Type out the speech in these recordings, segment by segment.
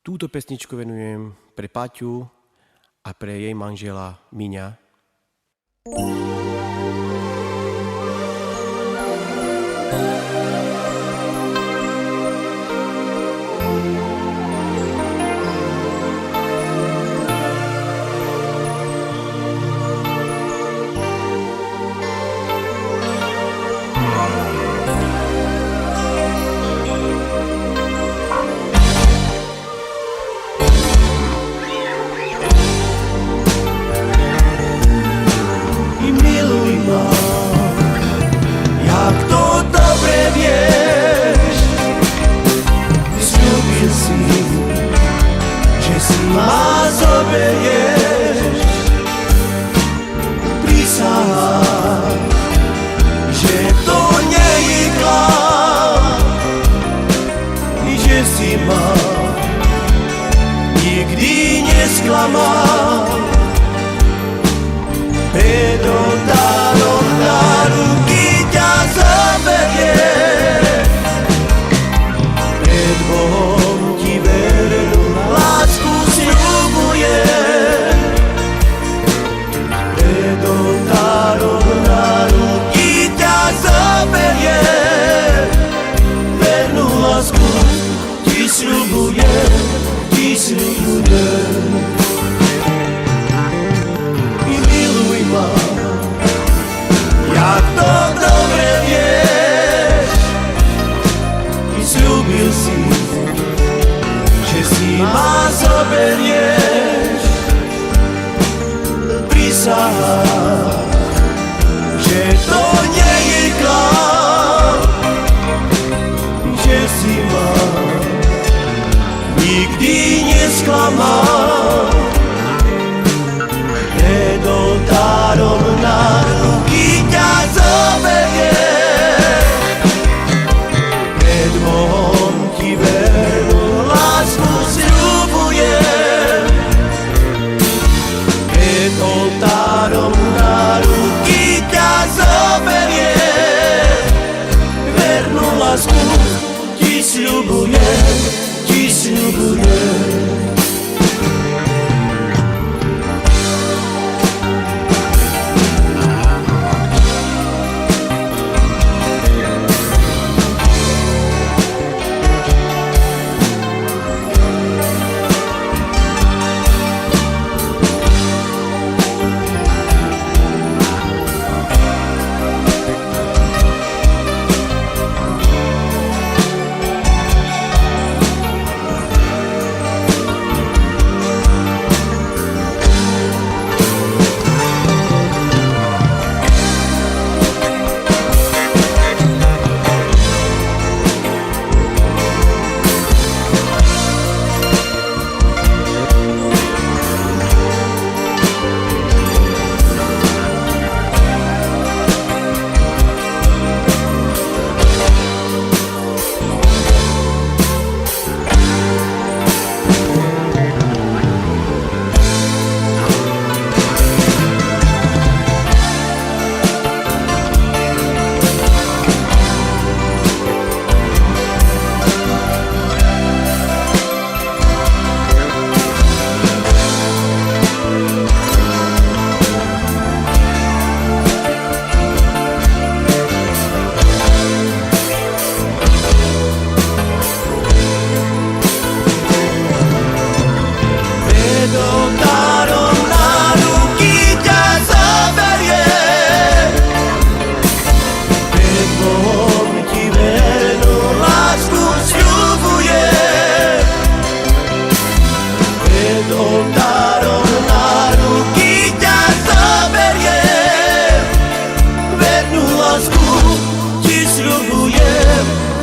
Túto pesničku venujem pre Paťu a pre jej manžela Miňa. Ma zoberieš, prisahám, že to nie je klam, že si ma nikdy nesklamal. Pred oltárom na ruky ťa zoberie, pred Bohom ti vernú lásku sľubuje. Pred oltárom na ruky ťa zoberie, vernú lásku ti sľubuje, ti sľubuje. I miluj ma, jak to dobre vieš, i sľúbil si, že si ma zoberieš. Prisahám, že to nie je klam, že si ma nikdy nesklamal. Pred oltárom na ruky ťa zoberie, pred Bohom ti vernú lásku sľubuje. Pred oltárom na ruky ťa zoberie, vernú lásku ti sľubuje, ti sľubuje.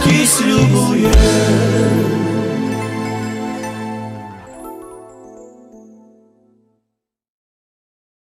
Ti sľubujem,